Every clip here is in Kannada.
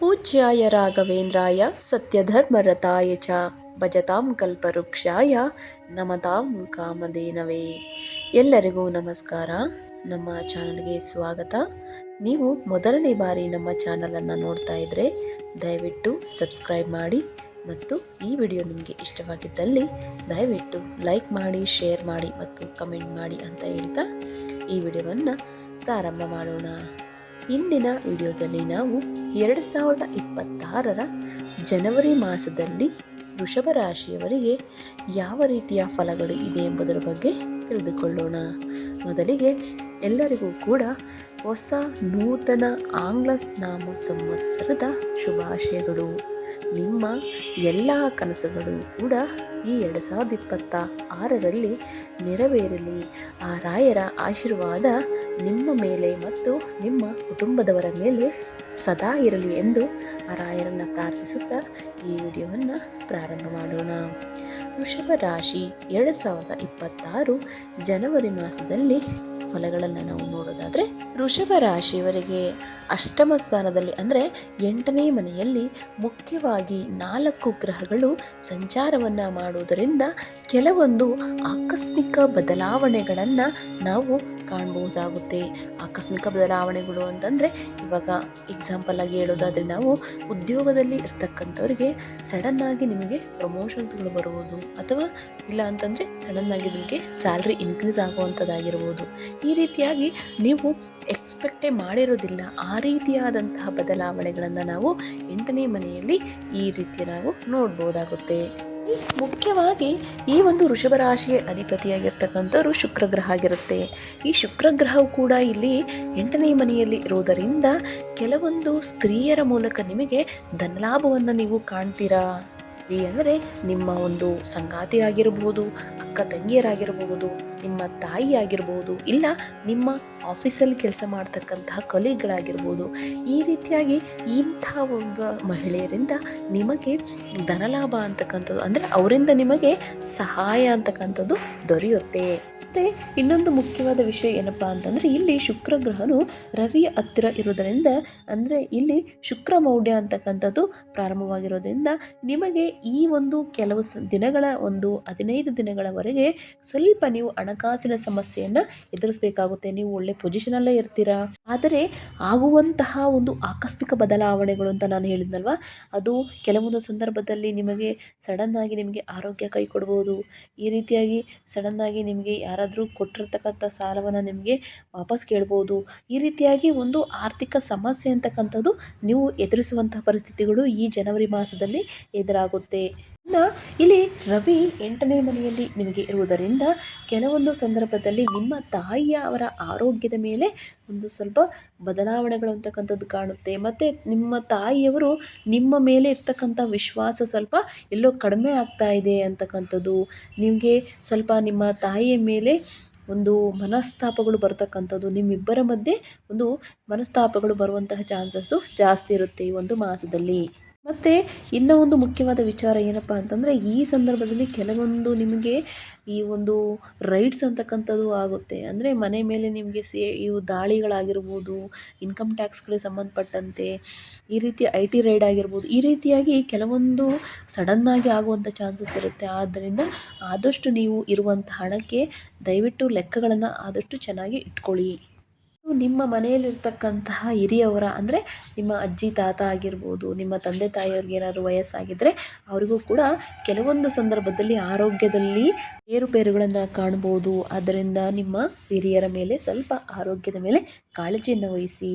ಪೂಜ್ಯಾಯ ರಾಘವೇಂದ್ರಾಯ ಸತ್ಯಧರ್ಮರತಾಯ ಚ ಭಜತಾಂ ಕಲ್ಪವೃಕ್ಷಾಯ ನಮತಾಂ ಕಾಮಧೇನವೇ. ಎಲ್ಲರಿಗೂ ನಮಸ್ಕಾರ. ನಮ್ಮ ಚಾನಲ್ಗೆ ಸ್ವಾಗತ. ನೀವು ಮೊದಲನೇ ಬಾರಿ ನಮ್ಮ ಚಾನಲನ್ನು ನೋಡ್ತಾ ಇದ್ದರೆ ದಯವಿಟ್ಟು ಸಬ್ಸ್ಕ್ರೈಬ್ ಮಾಡಿ ಮತ್ತು ಈ ವಿಡಿಯೋ ನಿಮಗೆ ಇಷ್ಟವಾಗಿದ್ದಲ್ಲಿ ದಯವಿಟ್ಟು ಲೈಕ್ ಮಾಡಿ, ಶೇರ್ ಮಾಡಿ ಮತ್ತು ಕಮೆಂಟ್ ಮಾಡಿ ಅಂತ ಹೇಳ್ತಾ ಈ ವಿಡಿಯೋವನ್ನು ಪ್ರಾರಂಭ ಮಾಡೋಣ. ಇಂದಿನ ವಿಡಿಯೋದಲ್ಲಿ ನಾವು 2026 ಜನವರಿ ಮಾಸದಲ್ಲಿ ವೃಷಭ ರಾಶಿಯವರಿಗೆ ಯಾವ ರೀತಿಯ ಫಲಗಳು ಇದೆ ಎಂಬುದರ ಬಗ್ಗೆ ತಿಳಿದುಕೊಳ್ಳೋಣ. ಮೊದಲಿಗೆ ಎಲ್ಲರಿಗೂ ಕೂಡ ಹೊಸ ನೂತನ ಆಂಗ್ಲ ನಾಮ ಸಂವತ್ಸರದ ಶುಭಾಶಯಗಳು. ನಿಮ್ಮ ಎಲ್ಲ ಕನಸುಗಳು ಕೂಡ ಈ 2026ರಲ್ಲಿ ನೆರವೇರಲಿ. ಆ ರಾಯರ ಆಶೀರ್ವಾದ ನಿಮ್ಮ ಮೇಲೆ ಮತ್ತು ನಿಮ್ಮ ಕುಟುಂಬದವರ ಮೇಲೆ ಸದಾ ಇರಲಿ ಎಂದು ಆ ರಾಯರನ್ನು ಪ್ರಾರ್ಥಿಸುತ್ತಾ ಈ ವಿಡಿಯೋವನ್ನು ಪ್ರಾರಂಭ ಮಾಡೋಣ. ವೃಷಭ ರಾಶಿ 2026 ಜನವರಿ ಮಾಸದಲ್ಲಿ ಫಲಗಳನ್ನು ನಾವು ನೋಡೋದಾದರೆ, ವೃಷಭ ರಾಶಿಯವರಿಗೆ ಅಷ್ಟಮ ಸ್ಥಾನದಲ್ಲಿ ಅಂದರೆ 8ನೇ ಮನೆಯಲ್ಲಿ ಮುಖ್ಯವಾಗಿ 4 ಗ್ರಹಗಳು ಸಂಚಾರವನ್ನು ಮಾಡುವುದರಿಂದ ಕೆಲವೊಂದು ಆಕಸ್ಮಿಕ ಬದಲಾವಣೆಗಳನ್ನು ನಾವು ಕಾಣಬಹುದಾಗುತ್ತೆ. ಆಕಸ್ಮಿಕ ಬದಲಾವಣೆಗಳು ಅಂತಂದರೆ, ಇವಾಗ ಎಕ್ಸಾಂಪಲ್ ಆಗಿ ಹೇಳೋದಾದರೆ, ನಾವು ಉದ್ಯೋಗದಲ್ಲಿ ಇರ್ತಕ್ಕಂಥವ್ರಿಗೆ ಸಡನ್ನಾಗಿ ನಿಮಗೆ ಪ್ರಮೋಷನ್ಸ್ಗಳು ಬರುವುದು, ಅಥವಾ ಇಲ್ಲ ಅಂತಂದರೆ ಸಡನ್ನಾಗಿ ನಿಮಗೆ ಸ್ಯಾಲ್ರಿ ಇನ್ಕ್ರೀಸ್ ಆಗುವಂಥದ್ದಾಗಿರ್ಬೋದು. ಈ ರೀತಿಯಾಗಿ ನೀವು ಎಕ್ಸ್ಪೆಕ್ಟೇ ಮಾಡಿರೋದಿಲ್ಲ ಆ ರೀತಿಯಾದಂತಹ ಬದಲಾವಣೆಗಳನ್ನು ನಾವು 8ನೇ ಮನೆಯಲ್ಲಿ ಈ ರೀತಿ ನಾವು ನೋಡ್ಬೋದಾಗುತ್ತೆ. ಮುಖ್ಯವಾಗಿ ಈ ಒಂದು ವೃಷಭ ರಾಶಿಗೆ ಅಧಿಪತಿಯಾಗಿರ್ತಕ್ಕಂಥವ್ರು ಶುಕ್ರ ಗ್ರಹ ಆಗಿರುತ್ತೆ. ಈ ಶುಕ್ರ ಗ್ರಹವು ಕೂಡ ಇಲ್ಲಿ 8ನೇ ಮನೆಯಲ್ಲಿ ಇರೋದರಿಂದ ಕೆಲವೊಂದು ಸ್ತ್ರೀಯರ ಮೂಲಕ ನಿಮಗೆ ಧನಲಾಭವನ್ನು ನೀವು ಕಾಣ್ತೀರಾ. ಅಂದರೆ ನಿಮ್ಮ ಒಂದು ಸಂಗಾತಿ ಆಗಿರಬಹುದು, ಅಕ್ಕ ತಂಗಿಯರಾಗಿರಬಹುದು, ನಿಮ್ಮ ತಾಯಿ ಆಗಿರ್ಬೋದು, ಇಲ್ಲ ನಿಮ್ಮ ಆಫೀಸಲ್ಲಿ ಕೆಲಸ ಮಾಡ್ತಕ್ಕಂತಹ ಕಲೀಗ್ಗಳಾಗಿರ್ಬೋದು. ಈ ರೀತಿಯಾಗಿ ಇಂಥ ಒಬ್ಬ ಮಹಿಳೆಯರಿಂದ ನಿಮಗೆ ಧನಲಾಭ ಅಂತಕ್ಕಂಥದ್ದು, ಅಂದರೆ ಅವರಿಂದ ನಿಮಗೆ ಸಹಾಯ ಅಂತಕ್ಕಂಥದ್ದು ದೊರೆಯುತ್ತೆ. ಮತ್ತು ಇನ್ನೊಂದು ಮುಖ್ಯವಾದ ವಿಷಯ ಏನಪ್ಪ ಅಂತಂದರೆ, ಇಲ್ಲಿ ಶುಕ್ರ ಗ್ರಹನು ರವಿಯ ಹತ್ತಿರ ಇರೋದರಿಂದ, ಅಂದರೆ ಇಲ್ಲಿ ಶುಕ್ರ ಮೌಢ್ಯ ಅಂತಕ್ಕಂಥದ್ದು ಪ್ರಾರಂಭವಾಗಿರೋದ್ರಿಂದ ನಿಮಗೆ ಈ ಒಂದು ಕೆಲವು ದಿನಗಳ 15 ದಿನಗಳವರೆಗೆ ಸ್ವಲ್ಪ ನೀವು ಹಣಕಾಸಿನ ಸಮಸ್ಯೆಯನ್ನು ಎದುರಿಸಬೇಕಾಗುತ್ತೆ. ನೀವು ಒಳ್ಳೆ ಪೊಸಿಷನಲ್ಲೇ ಇರ್ತೀರಾ, ಆದರೆ ಆಗುವಂತಹ ಒಂದು ಆಕಸ್ಮಿಕ ಬದಲಾವಣೆಗಳು ಅಂತ ನಾನು ಹೇಳಿದ್ನಲ್ವ, ಅದು ಕೆಲವೊಂದು ಸಂದರ್ಭದಲ್ಲಿ ನಿಮಗೆ ಸಡನ್ನಾಗಿ ನಿಮಗೆ ಆರೋಗ್ಯ ಕೈ ಕೊಡ್ಬೋದು. ಈ ರೀತಿಯಾಗಿ ಸಡನ್ನಾಗಿ ನಿಮಗೆ ಯಾರಾದರೂ ಕೊಟ್ಟಿರ್ತಕ್ಕಂಥ ಸಾಲವನ್ನು ನಿಮಗೆ ವಾಪಸ್ ಕೇಳ್ಬೋದು. ಈ ರೀತಿಯಾಗಿ ಒಂದು ಆರ್ಥಿಕ ಸಮಸ್ಯೆ ಅಂತಕ್ಕಂಥದ್ದು ನೀವು ಎದುರಿಸುವಂತಹ ಪರಿಸ್ಥಿತಿಗಳು ಈ ಜನವರಿ ಮಾಸದಲ್ಲಿ ಎದುರಾಗುತ್ತೆ. ಇಲ್ಲಿ ರವಿ 8ನೇ ಮನೆಯಲ್ಲಿ ನಿಮಗೆ ಇರುವುದರಿಂದ ಕೆಲವೊಂದು ಸಂದರ್ಭದಲ್ಲಿ ನಿಮ್ಮ ತಾಯಿಯ ಅವರ ಆರೋಗ್ಯದ ಮೇಲೆ ಒಂದು ಸ್ವಲ್ಪ ಬದಲಾವಣೆಗಳು ಅಂತಕ್ಕಂಥದ್ದು ಕಾಣುತ್ತೆ. ಮತ್ತು ನಿಮ್ಮ ತಾಯಿಯವರು ನಿಮ್ಮ ಮೇಲೆ ಇರ್ತಕ್ಕಂಥ ವಿಶ್ವಾಸ ಸ್ವಲ್ಪ ಎಲ್ಲೋ ಕಡಿಮೆ ಆಗ್ತಾ ಇದೆ ಅಂತಕ್ಕಂಥದ್ದು, ನಿಮಗೆ ಸ್ವಲ್ಪ ನಿಮ್ಮ ತಾಯಿಯ ಮೇಲೆ ಒಂದು ಮನಸ್ತಾಪಗಳು ಬರ್ತಕ್ಕಂಥದ್ದು, ನಿಮ್ಮಿಬ್ಬರ ಮಧ್ಯೆ ಒಂದು ಮನಸ್ತಾಪಗಳು ಬರುವಂತಹ ಚಾನ್ಸಸ್ಸು ಜಾಸ್ತಿ ಇರುತ್ತೆ ಈ ಒಂದು ಮಾಸದಲ್ಲಿ. ಮತ್ತು ಇನ್ನೂ ಒಂದು ಮುಖ್ಯವಾದ ವಿಚಾರ ಏನಪ್ಪ ಅಂತಂದರೆ, ಈ ಸಂದರ್ಭದಲ್ಲಿ ಕೆಲವೊಂದು ನಿಮಗೆ ಈ ಒಂದು ರೈಡ್ಸ್ ಅಂತಕ್ಕಂಥದ್ದು ಆಗುತ್ತೆ. ಅಂದರೆ ಮನೆ ಮೇಲೆ ನಿಮಗೆ ಇವು ದಾಳಿಗಳಾಗಿರ್ಬೋದು, ಇನ್ಕಮ್ ಟ್ಯಾಕ್ಸ್ಗಳಿಗೆ ಸಂಬಂಧಪಟ್ಟಂತೆ ಈ ರೀತಿ IT ರೈಡ್ ಆಗಿರ್ಬೋದು. ಈ ರೀತಿಯಾಗಿ ಕೆಲವೊಂದು ಸಡನ್ನಾಗಿ ಆಗುವಂಥ ಚಾನ್ಸಸ್ ಇರುತ್ತೆ. ಆದ್ದರಿಂದ ಆದಷ್ಟು ನೀವು ಇರುವಂಥ ಹಣಕ್ಕೆ ದಯವಿಟ್ಟು ಲೆಕ್ಕಗಳನ್ನು ಆದಷ್ಟು ಚೆನ್ನಾಗಿ ಇಟ್ಕೊಳ್ಳಿ. ನಿಮ್ಮ ಮನೆಯಲ್ಲಿರ್ತಕ್ಕಂತಹ ಹಿರಿಯವರ, ಅಂದರೆ ನಿಮ್ಮ ಅಜ್ಜಿ ತಾತ ಆಗಿರ್ಬೋದು, ನಿಮ್ಮ ತಂದೆ ತಾಯಿಯವ್ರಿಗೆ ಏನಾದರೂ ವಯಸ್ಸಾಗಿದ್ದರೆ ಅವರಿಗೂ ಕೂಡ ಕೆಲವೊಂದು ಸಂದರ್ಭದಲ್ಲಿ ಆರೋಗ್ಯದಲ್ಲಿ ಏರುಪೇರುಗಳನ್ನು ಕಾಣ್ಬೋದು. ಆದ್ದರಿಂದ ನಿಮ್ಮ ಹಿರಿಯರ ಮೇಲೆ ಸ್ವಲ್ಪ ಆರೋಗ್ಯದ ಮೇಲೆ ಕಾಳಜಿಯನ್ನು ವಹಿಸಿ.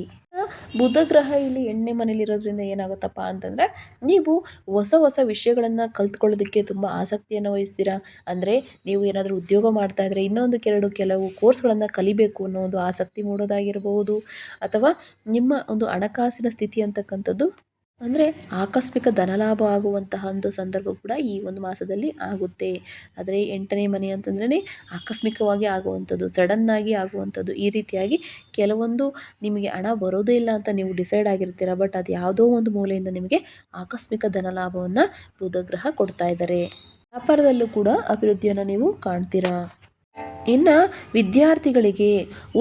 ಬುಧ ಗ್ರಹ ಇಲ್ಲಿ 8ನೇ ಮನೇಲಿರೋದ್ರಿಂದ ಏನಾಗುತ್ತಪ್ಪ ಅಂತಂದರೆ, ನೀವು ಹೊಸ ವಿಷಯಗಳನ್ನು ಕಲ್ತ್ಕೊಳ್ಳೋದಕ್ಕೆ ತುಂಬ ಆಸಕ್ತಿಯನ್ನು ವಹಿಸ್ತೀರಾ. ಅಂದರೆ ನೀವು ಏನಾದರೂ ಉದ್ಯೋಗ ಮಾಡ್ತಾ ಇದ್ದರೆ ಇನ್ನೊಂದು ಕೆಲವು ಕೋರ್ಸ್ಗಳನ್ನು ಕಲಿಬೇಕು ಅನ್ನೋ ಒಂದು ಆಸಕ್ತಿ ಮೂಡೋದಾಗಿರ್ಬೋದು, ಅಥವಾ ನಿಮ್ಮ ಒಂದು ಹಣಕಾಸಿನ ಸ್ಥಿತಿ ಅಂತಕ್ಕಂಥದ್ದು, ಅಂದರೆ ಆಕಸ್ಮಿಕ ಧನಲಾಭ ಆಗುವಂತಹ ಒಂದು ಸಂದರ್ಭ ಕೂಡ ಈ ಒಂದು ಮಾಸದಲ್ಲಿ ಆಗುತ್ತೆ. ಆದರೆ 8ನೇ ಮನೆ ಅಂತಂದ್ರೆ ಆಕಸ್ಮಿಕವಾಗಿ ಆಗುವಂಥದ್ದು, ಸಡನ್ನಾಗಿ ಆಗುವಂಥದ್ದು. ಈ ರೀತಿಯಾಗಿ ಕೆಲವೊಂದು ನಿಮಗೆ ಹಣ ಬರೋದೇ ಇಲ್ಲ ಅಂತ ನೀವು ಡಿಸೈಡ್ ಆಗಿರ್ತೀರ, ಬಟ್ ಅದು ಯಾವುದೋ ಒಂದು ಮೂಲೆಯಿಂದ ನಿಮಗೆ ಆಕಸ್ಮಿಕ ಧನಲಾಭವನ್ನು ಬುಧ ಗ್ರಹ ಕೊಡ್ತಾ ಇದ್ದಾರೆ. ವ್ಯಾಪಾರದಲ್ಲೂ ಕೂಡ ಅಭಿವೃದ್ಧಿಯನ್ನು ನೀವು ಕಾಣ್ತೀರಾ. ಇನ್ನು ವಿದ್ಯಾರ್ಥಿಗಳಿಗೆ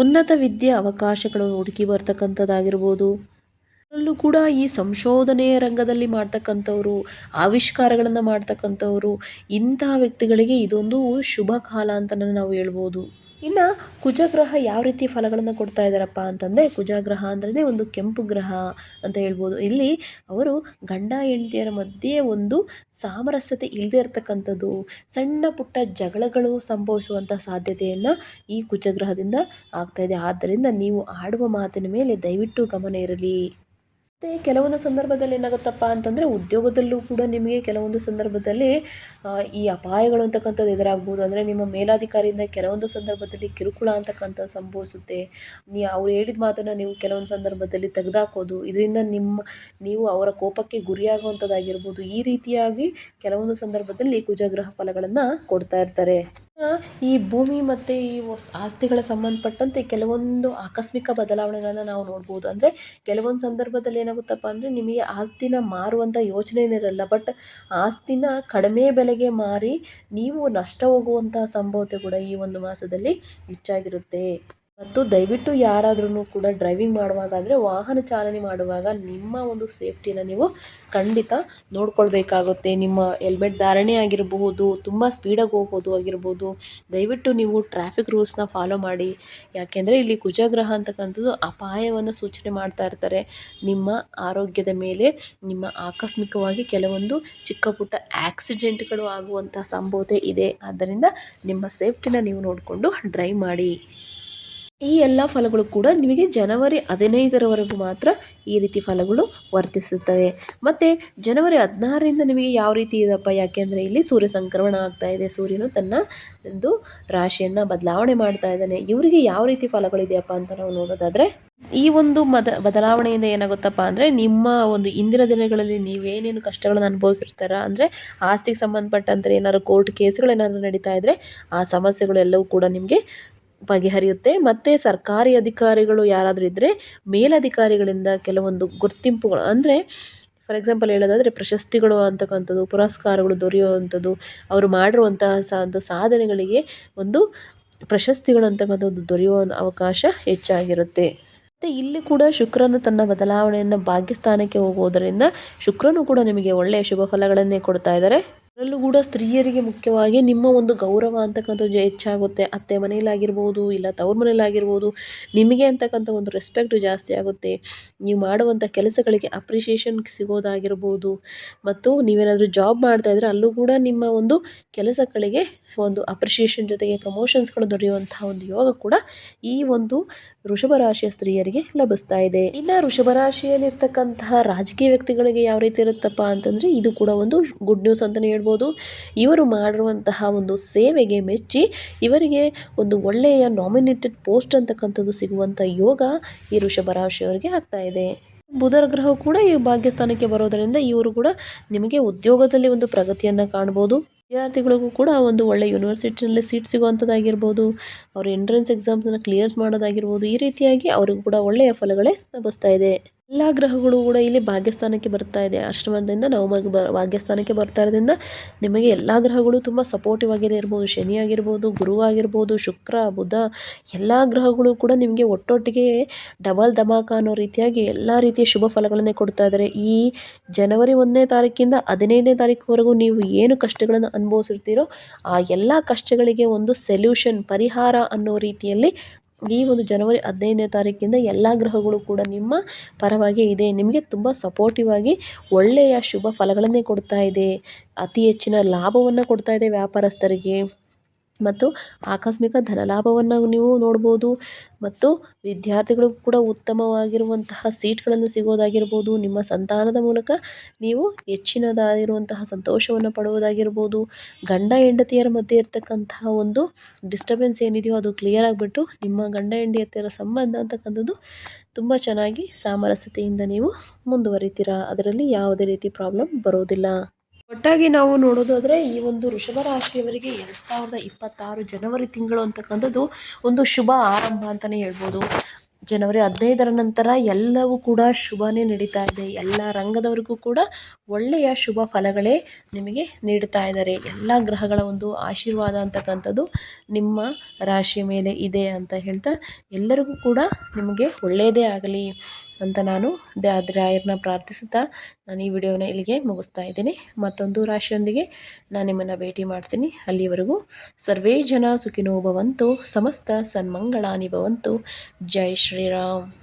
ಉನ್ನತ ವಿದ್ಯೆ ಅವಕಾಶಗಳು ಹುಡುಕಿ ಬರ್ತಕ್ಕಂಥದ್ದಾಗಿರ್ಬೋದು, ಅಲ್ಲೂ ಕೂಡ ಈ ಸಂಶೋಧನೆ ರಂಗದಲ್ಲಿ ಮಾಡ್ತಕ್ಕಂಥವ್ರು, ಆವಿಷ್ಕಾರಗಳನ್ನು ಮಾಡ್ತಕ್ಕಂಥವ್ರು, ಇಂತಹ ವ್ಯಕ್ತಿಗಳಿಗೆ ಇದೊಂದು ಶುಭ ಕಾಲ ಅಂತಲೇ ನಾವು ಹೇಳ್ಬೋದು. ಇನ್ನು ಕುಜಗ್ರಹ ಯಾವ ರೀತಿ ಫಲಗಳನ್ನು ಕೊಡ್ತಾ ಇದ್ದಾರಪ್ಪ ಅಂತಂದರೆ, ಕುಜಗ್ರಹ ಅಂದ್ರೆ ಒಂದು ಕೆಂಪು ಗ್ರಹ ಅಂತ ಹೇಳ್ಬೋದು. ಇಲ್ಲಿ ಅವರು ಗಂಡ ಹೆಂಡತಿಯರ ಮಧ್ಯೆ ಒಂದು ಸಾಮರಸ್ಯತೆ ಇಲ್ಲದೆ ಇರತಕ್ಕಂಥದ್ದು, ಸಣ್ಣ ಪುಟ್ಟ ಜಗಳಗಳು ಸಂಭವಿಸುವಂಥ ಸಾಧ್ಯತೆಯನ್ನು ಈ ಕುಜಗ್ರಹದಿಂದ ಆಗ್ತಾಯಿದೆ. ಆದ್ದರಿಂದ ನೀವು ಆಡುವ ಮಾತಿನ ಮೇಲೆ ದಯವಿಟ್ಟು ಗಮನ ಇರಲಿ. ಮತ್ತು ಕೆಲವೊಂದು ಸಂದರ್ಭದಲ್ಲಿ ಏನಾಗುತ್ತಪ್ಪ ಅಂತಂದರೆ, ಉದ್ಯೋಗದಲ್ಲೂ ಕೂಡ ನಿಮಗೆ ಕೆಲವೊಂದು ಸಂದರ್ಭದಲ್ಲಿ ಈ ಅಪಾಯಗಳು ಅಂತಕ್ಕಂಥದ್ದು ಎದುರಾಗ್ಬೋದು. ಅಂದರೆ ನಿಮ್ಮ ಮೇಲಾಧಿಕಾರಿಯಿಂದ ಕೆಲವೊಂದು ಸಂದರ್ಭದಲ್ಲಿ ಕಿರುಕುಳ ಅಂತಕ್ಕಂಥದ್ದು ಸಂಭವಿಸುತ್ತೆ. ಅವ್ರು ಹೇಳಿದ ಮಾತನ್ನು ನೀವು ಕೆಲವೊಂದು ಸಂದರ್ಭದಲ್ಲಿ ತೆಗೆದುಹಾಕೋದು, ಇದರಿಂದ ನೀವು ಅವರ ಕೋಪಕ್ಕೆ ಗುರಿಯಾಗುವಂಥದ್ದಾಗಿರ್ಬೋದು. ಈ ರೀತಿಯಾಗಿ ಕೆಲವೊಂದು ಸಂದರ್ಭದಲ್ಲಿ ಕುಜಗ್ರಹ ಫಲಗಳನ್ನು ಕೊಡ್ತಾ ಇರ್ತಾರೆ. ಈ ಭೂಮಿ ಮತ್ತು ಈ ಆಸ್ತಿಗಳ ಸಂಬಂಧಪಟ್ಟಂತೆ ಕೆಲವೊಂದು ಆಕಸ್ಮಿಕ ಬದಲಾವಣೆಗಳನ್ನು ನಾವು ನೋಡ್ಬೋದು. ಅಂದರೆ ಕೆಲವೊಂದು ಸಂದರ್ಭದಲ್ಲಿ ಏನಾಗುತ್ತಪ್ಪ ಅಂದರೆ, ನಿಮಗೆ ಆಸ್ತಿನ ಮಾರುವಂಥ ಯೋಚನೆನೇ ಇರಲ್ಲ, ಬಟ್ ಆಸ್ತಿನ ಕಡಿಮೆ ಬೆಲೆಗೆ ಮಾರಿ ನೀವು ನಷ್ಟ ಹೋಗುವಂಥ ಸಂಭವತೆ ಕೂಡ ಈ ಒಂದು ಮಾಸದಲ್ಲಿ ಹೆಚ್ಚಾಗಿರುತ್ತೆ. ಮತ್ತು ದಯವಿಟ್ಟು ಯಾರಾದ್ರೂ ಕೂಡ ಡ್ರೈವಿಂಗ್ ಮಾಡುವಾಗ, ಅಂದರೆ ವಾಹನ ಚಾಲನೆ ಮಾಡುವಾಗ ನಿಮ್ಮ ಒಂದು ಸೇಫ್ಟಿನ ನೀವು ಖಂಡಿತ ನೋಡ್ಕೊಳ್ಬೇಕಾಗುತ್ತೆ. ನಿಮ್ಮ ಹೆಲ್ಮೆಟ್ ಧಾರಣೆ ಆಗಿರಬಹುದು, ತುಂಬ ಸ್ಪೀಡಾಗಿ ಹೋಗೋದು ಆಗಿರ್ಬೋದು, ದಯವಿಟ್ಟು ನೀವು ಟ್ರಾಫಿಕ್ ರೂಲ್ಸ್ನ ಫಾಲೋ ಮಾಡಿ. ಯಾಕೆಂದರೆ ಇಲ್ಲಿ ಕುಜಗ್ರಹ ಅಂತಕ್ಕಂಥದ್ದು ಅಪಾಯವನ್ನು ಸೂಚನೆ ಮಾಡ್ತಾ ಇರ್ತಾರೆ. ನಿಮ್ಮ ಆರೋಗ್ಯದ ಮೇಲೆ ನಿಮ್ಮ ಆಕಸ್ಮಿಕವಾಗಿ ಕೆಲವೊಂದು ಚಿಕ್ಕ ಪುಟ್ಟ ಆಕ್ಸಿಡೆಂಟ್ಗಳು ಆಗುವಂಥ ಸಂಭವತೆ ಇದೆ. ಆದ್ದರಿಂದ ನಿಮ್ಮ ಸೇಫ್ಟಿನ ನೀವು ನೋಡಿಕೊಂಡು ಡ್ರೈವ್ ಮಾಡಿ. ಈ ಎಲ್ಲ ಫಲಗಳು ಕೂಡ ನಿಮಗೆ ಜನವರಿ 15ರವರೆಗೂ ಮಾತ್ರ ಈ ರೀತಿ ಫಲಗಳು ವರ್ತಿಸುತ್ತವೆ. ಮತ್ತು ಜನವರಿ 16ರಿಂದ ನಿಮಗೆ ಯಾವ ರೀತಿ ಇದೆಯಪ್ಪ, ಯಾಕೆಂದರೆ ಇಲ್ಲಿ ಸೂರ್ಯ ಸಂಕ್ರಮಣ ಆಗ್ತಾ ಇದೆ. ಸೂರ್ಯನು ತನ್ನ ಒಂದು ರಾಶಿಯನ್ನು ಬದಲಾವಣೆ ಮಾಡ್ತಾ ಇದ್ದಾನೆ. ಇವರಿಗೆ ಯಾವ ರೀತಿ ಫಲಗಳಿದೆಯಪ್ಪ ಅಂತ ನಾವು ನೋಡೋದಾದರೆ, ಈ ಒಂದು ಬದಲಾವಣೆಯಿಂದ ಏನಾಗುತ್ತಪ್ಪ ಅಂದರೆ, ನಿಮ್ಮ ಒಂದು ಇಂದಿನ ದಿನಗಳಲ್ಲಿ ನೀವೇನೇನು ಕಷ್ಟಗಳನ್ನು ಅನುಭವಿಸಿರ್ತಾರ, ಅಂದರೆ ಆಸ್ತಿಗೆ ಸಂಬಂಧಪಟ್ಟಂತೆ ಏನಾದ್ರು ಕೋರ್ಟ್ ಕೇಸ್ಗಳೇನಾದ್ರು ನಡೀತಾ ಇದ್ದರೆ ಆ ಸಮಸ್ಯೆಗಳೆಲ್ಲವೂ ಕೂಡ ನಿಮಗೆ ಬಗೆಹರಿಯುತ್ತೆ. ಮತ್ತು ಸರ್ಕಾರಿ ಅಧಿಕಾರಿಗಳು ಯಾರಾದರೂ ಇದ್ದರೆ ಮೇಲಧಿಕಾರಿಗಳಿಂದ ಕೆಲವೊಂದು ಗುರ್ತಿಂಪುಗಳು, ಅಂದರೆ ಫಾರ್ ಎಕ್ಸಾಂಪಲ್ ಹೇಳೋದಾದರೆ ಪ್ರಶಸ್ತಿಗಳು ಅಂತಕ್ಕಂಥದ್ದು, ಪುರಸ್ಕಾರಗಳು ದೊರೆಯುವಂಥದ್ದು, ಅವರು ಮಾಡಿರುವಂತಹ ಒಂದು ಸಾಧನೆಗಳಿಗೆ ಒಂದು ಪ್ರಶಸ್ತಿಗಳು ಅಂತಕ್ಕಂಥದ್ದು ದೊರೆಯುವ ಅವಕಾಶ ಹೆಚ್ಚಾಗಿರುತ್ತೆ. ಮತ್ತು ಇಲ್ಲಿ ಕೂಡ ಶುಕ್ರನು ತನ್ನ ಬದಲಾವಣೆಯನ್ನು ಭಾಗ್ಯಸ್ಥಾನಕ್ಕೆ ಹೋಗೋದರಿಂದ ಶುಕ್ರನು ಕೂಡ ನಿಮಗೆ ಒಳ್ಳೆಯ ಶುಭ ಫಲಗಳನ್ನೇ ಕೊಡ್ತಾ ಇದ್ದಾರೆ. ಅದರಲ್ಲೂ ಕೂಡ ಸ್ತ್ರೀಯರಿಗೆ ಮುಖ್ಯವಾಗಿ ನಿಮ್ಮ ಒಂದು ಗೌರವ ಅಂತಕ್ಕಂಥದ್ದು ಹೆಚ್ಚಾಗುತ್ತೆ. ಅತ್ತೆ ಮನೆಯಲ್ಲಾಗಿರ್ಬೋದು, ಇಲ್ಲ ತವ್ರ ಮನೆಯಲ್ಲಾಗಿರ್ಬೋದು, ನಿಮಗೆ ಅಂತಕ್ಕಂಥ ಒಂದು ರೆಸ್ಪೆಕ್ಟು ಜಾಸ್ತಿ ಆಗುತ್ತೆ. ನೀವು ಮಾಡುವಂಥ ಕೆಲಸಗಳಿಗೆ ಅಪ್ರಿಷಿಯೇಷನ್ ಸಿಗೋದಾಗಿರ್ಬೋದು. ಮತ್ತು ನೀವೇನಾದರೂ ಜಾಬ್ ಮಾಡ್ತಾಯಿದ್ರೆ ಅಲ್ಲೂ ಕೂಡ ನಿಮ್ಮ ಒಂದು ಕೆಲಸಗಳಿಗೆ ಒಂದು ಅಪ್ರಿಷಿಯೇಷನ್ ಜೊತೆಗೆ ಪ್ರಮೋಷನ್ಸ್ಗಳು ದೊರೆಯುವಂಥ ಒಂದು ಯೋಗ ಕೂಡ ಈ ಒಂದು ವೃಷಭ ರಾಶಿಯ ಸ್ತ್ರೀಯರಿಗೆ ಲಭಿಸ್ತಾ ಇದೆ. ಇನ್ನು ವೃಷಭ ರಾಶಿಯಲ್ಲಿರ್ತಕ್ಕಂತಹ ರಾಜಕೀಯ ವ್ಯಕ್ತಿಗಳಿಗೆ ಯಾವ ರೀತಿ ಇರುತ್ತಪ್ಪ ಅಂತಂದರೆ, ಇದು ಕೂಡ ಒಂದು ಗುಡ್ ನ್ಯೂಸ್ ಅಂತಲೇ ಹೇಳ್ಬೋದು. ಇವರು ಮಾಡಿರುವಂತಹ ಒಂದು ಸೇವೆಗೆ ಮೆಚ್ಚಿ ಇವರಿಗೆ ಒಂದು ಒಳ್ಳೆಯ ನಾಮಿನೇಟೆಡ್ ಪೋಸ್ಟ್ ಅಂತಕ್ಕಂಥದ್ದು ಸಿಗುವಂಥ ಯೋಗ ಈ ವೃಷಭ ರಾಶಿಯವರಿಗೆ ಆಗ್ತಾ ಇದೆ. ಬುಧರ ಗ್ರಹ ಕೂಡ ಈ ಭಾಗ್ಯಸ್ಥಾನಕ್ಕೆ ಬರೋದರಿಂದ ಇವರು ಕೂಡ ನಿಮಗೆ ಉದ್ಯೋಗದಲ್ಲಿ ಒಂದು ಪ್ರಗತಿಯನ್ನು ಕಾಣ್ಬೋದು. ವಿದ್ಯಾರ್ಥಿಗಳಿಗೂ ಕೂಡ ಒಂದು ಒಳ್ಳೆ ಯೂನಿವರ್ಸಿಟಿನಲ್ಲಿ ಸೀಟ್ ಸಿಗುವಂಥದ್ದಾಗಿರ್ಬೋದು, ಅವರು ಎಂಟ್ರೆನ್ಸ್ ಎಕ್ಸಾಮ್ಸನ್ನು ಕ್ಲಿಯರ್ಸ್ ಮಾಡೋದಾಗಿರ್ಬೋದು. ಈ ರೀತಿಯಾಗಿ ಅವ್ರಿಗೂ ಕೂಡ ಒಳ್ಳೆಯ ಫಲಗಳೇ ಲಭಿಸ್ತಾ ಇದೆ. ಎಲ್ಲ ಗ್ರಹಗಳು ಕೂಡ ಇಲ್ಲಿ ಭಾಗ್ಯಸ್ಥಾನಕ್ಕೆ ಬರ್ತಾ ಇದೆ. ಅಷ್ಟಮದಿಂದ ನವಮಕ್ಕೆ ಭಾಗ್ಯಸ್ಥಾನಕ್ಕೆ ಬರ್ತಾ ಇರೋದ್ರಿಂದ ನಿಮಗೆ ಎಲ್ಲ ಗ್ರಹಗಳು ತುಂಬ ಸಪೋರ್ಟಿವ್ ಆಗಿದೆ ಇರ್ಬೋದು. ಶನಿ ಆಗಿರ್ಬೋದು, ಗುರು ಆಗಿರ್ಬೋದು, ಶುಕ್ರ, ಬುಧ, ಎಲ್ಲ ಗ್ರಹಗಳು ಕೂಡ ನಿಮಗೆ ಒಟ್ಟೊಟ್ಟಿಗೆ ಡಬಲ್ ಧಮಾಕ ಅನ್ನೋ ರೀತಿಯಾಗಿ ಎಲ್ಲ ರೀತಿಯ ಶುಭ ಫಲಗಳನ್ನೇ ಕೊಡ್ತಾ ಇದ್ದಾರೆ. ಈ ಜನವರಿ 1ನೇ ತಾರೀಕಿಂದ 15ನೇ ತಾರೀಕುವರೆಗೂ ನೀವು ಏನು ಕಷ್ಟಗಳನ್ನು ಅನುಭವಿಸಿರ್ತೀರೋ ಆ ಎಲ್ಲ ಕಷ್ಟಗಳಿಗೆ ಒಂದು ಸೊಲ್ಯೂಷನ್, ಪರಿಹಾರ ಅನ್ನೋ ರೀತಿಯಲ್ಲಿ ಈ ಒಂದು ಜನವರಿ 15ನೇ ತಾರೀಕಿಂದ ಎಲ್ಲ ಗ್ರಹಗಳು ಕೂಡ ನಿಮ್ಮ ಪರವಾಗಿ ಇದೆ. ನಿಮಗೆ ತುಂಬ ಸಪೋರ್ಟಿವ್ ಆಗಿ ಒಳ್ಳೆಯ ಶುಭ ಫಲಗಳನ್ನೇ ಕೊಡ್ತಾ ಇದೆ. ಅತಿ ಹೆಚ್ಚಿನ ಲಾಭವನ್ನು ಕೊಡ್ತಾ ಇದೆ ವ್ಯಾಪಾರಸ್ಥರಿಗೆ. ಮತ್ತು ಆಕಸ್ಮಿಕ ಧನಲಾಭವನ್ನು ನೀವು ನೋಡ್ಬೋದು. ಮತ್ತು ವಿದ್ಯಾರ್ಥಿಗಳಿಗೂ ಕೂಡ ಉತ್ತಮವಾಗಿರುವಂತಹ ಸೀಟ್ಗಳನ್ನು ಸಿಗೋದಾಗಿರ್ಬೋದು. ನಿಮ್ಮ ಸಂತಾನದ ಮೂಲಕ ನೀವು ಹೆಚ್ಚಿನದಾಗಿರುವಂತಹ ಸಂತೋಷವನ್ನು ಪಡುವುದಾಗಿರ್ಬೋದು. ಗಂಡ ಹೆಂಡತಿಯರ ಮಧ್ಯೆ ಇರ್ತಕ್ಕಂತಹ ಒಂದು ಡಿಸ್ಟರ್ಬೆನ್ಸ್ ಏನಿದೆಯೋ ಅದು ಕ್ಲಿಯರ್ ಆಗಿಬಿಟ್ಟು ನಿಮ್ಮ ಗಂಡ ಹೆಂಡತಿಯರ ಸಂಬಂಧ ಅಂತಕ್ಕಂಥದ್ದು ತುಂಬ ಚೆನ್ನಾಗಿ ಸಾಮರಸ್ಯತೆಯಿಂದ ನೀವು ಮುಂದುವರಿತೀರಾ. ಅದರಲ್ಲಿ ಯಾವುದೇ ರೀತಿ ಪ್ರಾಬ್ಲಮ್ ಬರೋದಿಲ್ಲ. ಒಟ್ಟಾಗಿ ನಾವು ನೋಡೋದಾದರೆ ಈ ಒಂದು ವೃಷಭ ರಾಶಿಯವರಿಗೆ 2026 ಜನವರಿ ತಿಂಗಳು ಅಂತಕ್ಕಂಥದ್ದು ಒಂದು ಶುಭ ಆರಂಭ ಅಂತಲೇ ಹೇಳ್ಬೋದು. ಜನವರಿ 15ರ ನಂತರ ಎಲ್ಲವೂ ಕೂಡ ಶುಭನೇ ನಡೀತಾ ಇದೆ. ಎಲ್ಲ ರಂಗದವರಿಗೂ ಕೂಡ ಒಳ್ಳೆಯ ಶುಭ ಫಲಗಳೇ ನಿಮಗೆ ನೀಡ್ತಾ ಇದ್ದಾರೆ. ಎಲ್ಲ ಗ್ರಹಗಳ ಒಂದು ಆಶೀರ್ವಾದ ಅಂತಕ್ಕಂಥದ್ದು ನಿಮ್ಮ ರಾಶಿಯ ಮೇಲೆ ಇದೆ ಅಂತ ಹೇಳ್ತಾ, ಎಲ್ಲರಿಗೂ ಕೂಡ ನಿಮಗೆ ಒಳ್ಳೆಯದೇ ಆಗಲಿ. ಅಂತ ನಾನು ರಾಯರನ್ನ ಪ್ರಾರ್ಥಿಸುತ್ತಾ ನಾನು ಈ ವಿಡಿಯೋನ ಇಲ್ಲಿಗೆ ಮುಗಿಸ್ತಾ ಇದ್ದೀನಿ. ಮತ್ತೊಂದು ರಾಶಿಯೊಂದಿಗೆ ನಾನು ನಿಮ್ಮನ್ನು ಭೇಟಿ ಮಾಡ್ತೀನಿ. ಅಲ್ಲಿವರೆಗೂ ಸರ್ವೇ ಜನ ಸುಖಿನೋ ಭವಂತು, ಸಮಸ್ತ ಸನ್ಮಂಗಳಾನಿ ಭವಂತು. ಜೈ ಶ್ರೀರಾಮ್.